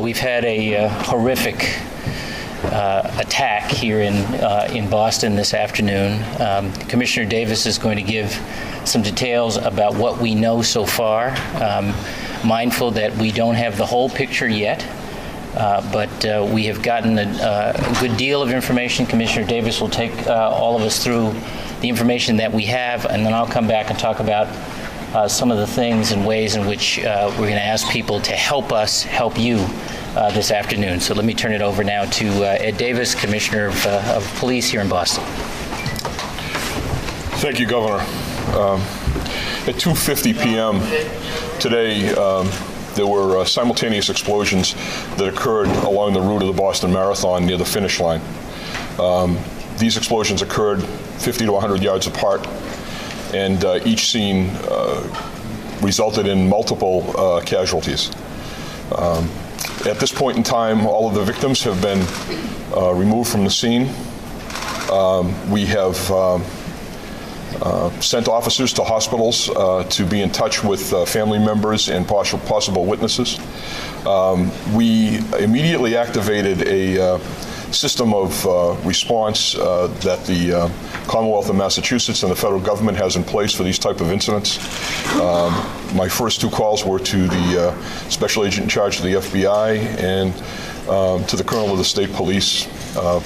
Well, we've had a horrific attack here in Boston this afternoon. Commissioner Davis is going to give some details about what we know so far. Mindful that we don't have the whole picture yet, but we have gotten a good deal of information. Commissioner Davis will take all of us through the information that we have, and then I'll come back and talk about some of the things and ways in which we're going to ask people to help us help you this afternoon. So let me turn it over now to Ed Davis, Commissioner of Police here in Boston. Thank you, Governor. At 2:50 p.m. today, there were simultaneous explosions that occurred along the route of the Boston Marathon near the finish line. These explosions occurred 50 to 100 yards apart, and each scene resulted in multiple casualties. At this point in time, all of the victims have been removed from the scene. We have sent officers to hospitals to be in touch with family members and possible witnesses. We immediately activated a system of response that the Commonwealth of Massachusetts and the federal government has in place for these type of incidents. My first two calls were to the special agent in charge of the FBI and to the colonel of the state police.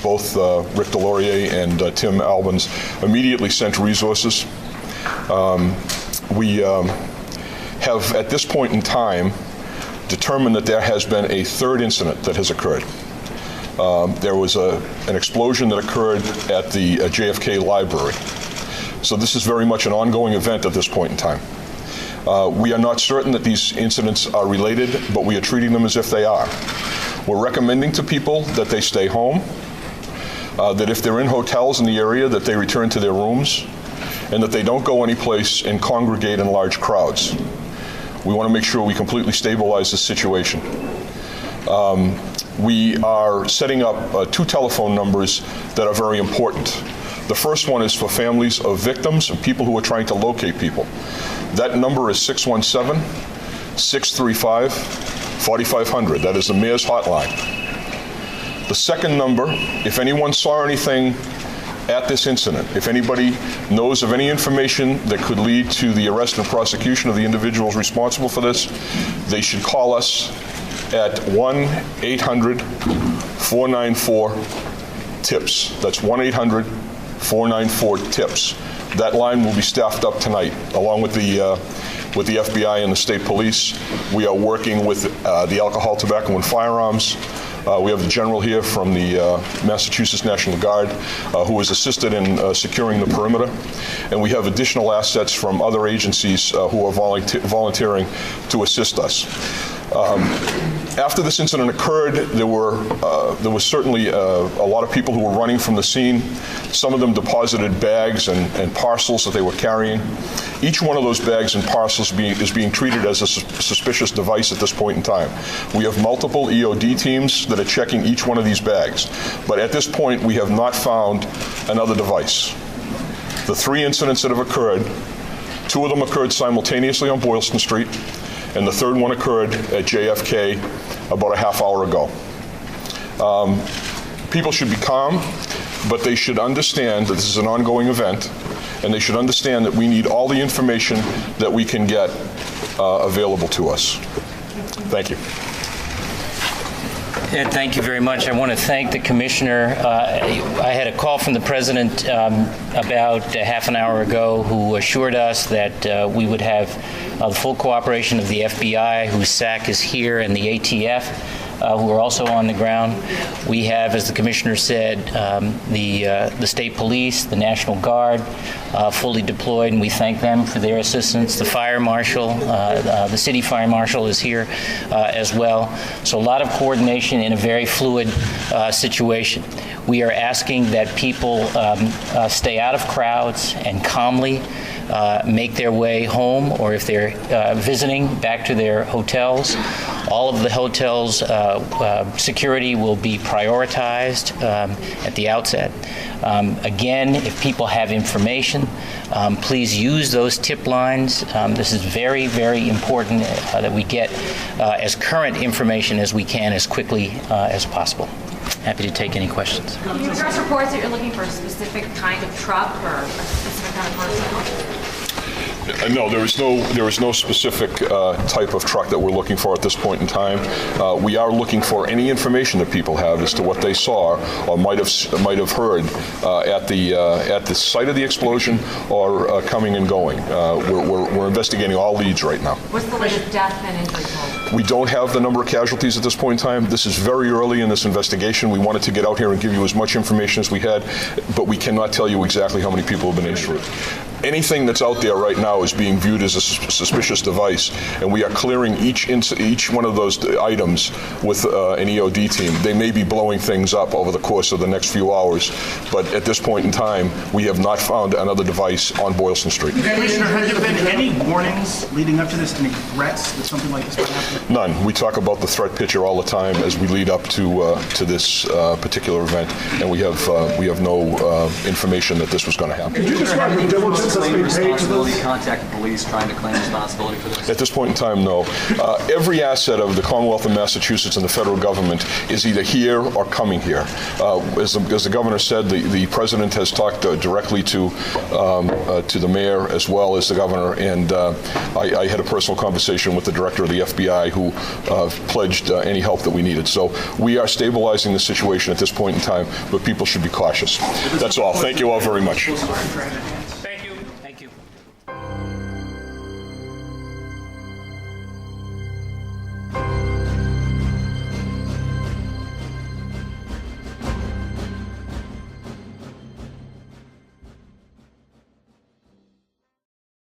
Both Rick Delorier and Tim Albans immediately sent resources. We have, at this point in time, determined that there has been a third incident that has occurred. There was an explosion that occurred at the JFK library. So this is very much an ongoing event at this point in time. We are not certain that these incidents are related, but we are treating them as if they are. We're recommending to people that they stay home, that if they're in hotels in the area, that they return to their rooms, and that they don't go anyplace and congregate in large crowds. We want to make sure we completely stabilize the situation. We are setting up two telephone numbers that are very important. The first one is for families of victims and people who are trying to locate people. That number is 617-635-4500. That is the mayor's hotline. The second number, if anyone saw anything at this incident, if anybody knows of any information that could lead to the arrest and prosecution of the individuals responsible for this, they should call us at 1-800-494-TIPS. That's 1-800-494-TIPS. That line will be staffed up tonight, along with the FBI and the state police. We are working with the Alcohol, Tobacco, and Firearms. We have the general here from the Massachusetts National Guard who has assisted in securing the perimeter. And we have additional assets from other agencies who are volunteering to assist us. After this incident occurred, there was certainly a lot of people who were running from the scene. Some of them deposited bags and parcels that they were carrying. Each one of those bags and parcels is being treated as a suspicious device at this point in time. We have multiple EOD teams that are checking each one of these bags. But at this point, we have not found another device. The three incidents that have occurred, two of them occurred simultaneously on Boylston Street, and the third one occurred at JFK about a half hour ago. People should be calm, but they should understand that this is an ongoing event, and they should understand that we need all the information that we can get available to us. Thank you. Ed, thank you very much. I want to thank the Commissioner. I had a call from the President about half an hour ago who assured us that we would have the full cooperation of the FBI, whose SAC is here, and the ATF, who are also on the ground. We have, as the Commissioner said, the State Police, the National Guard, fully deployed, and we thank them for their assistance. The Fire Marshal, the City Fire Marshal is here as well. So a lot of coordination in a very fluid situation. We are asking that people stay out of crowds and calmly make their way home, or if they're visiting back to their hotels. All of the hotels' security will be prioritized at the outset. Again, if people have information, please use those tip lines. This is very, very important that we get as current information as we can as quickly as possible. Happy to take any questions. Can you address reports that you're looking for a specific kind of truck or a specific kind of person? No, there is no specific type of truck that we're looking for at this point in time. We are looking for any information that people have as to what they saw or might have heard at the site of the explosion or coming and going. We're investigating all leads right now. What's the latest death and injury toll? We don't have the number of casualties at this point in time. This is very early in this investigation. We wanted to get out here and give you as much information as we had, but we cannot tell you exactly how many people have been injured. Anything that's out there right now is being viewed as a suspicious device, and we are clearing each one of those items with an EOD team. They may be blowing things up over the course of the next few hours, but at this point in time, we have not found another device on Boylston Street. Commissioner, has there been any warnings leading up to this, any threats that something like this might happen? None. We talk about the threat picture all the time as we lead up to this particular event, and we have no information that this was going to happen. Could you describe the diligence that's being paid to this? Contact the police trying to claim responsibility for this? At this point in time, no. Every asset of the Commonwealth of Massachusetts and the federal government is either here or coming here. As the governor said, the president has talked directly to the mayor as well as the governor, and I had a personal conversation with the director of the FBI who pledged any help that we needed. So we are stabilizing the situation at this point in time, but people should be cautious. That's all. Thank you all very much.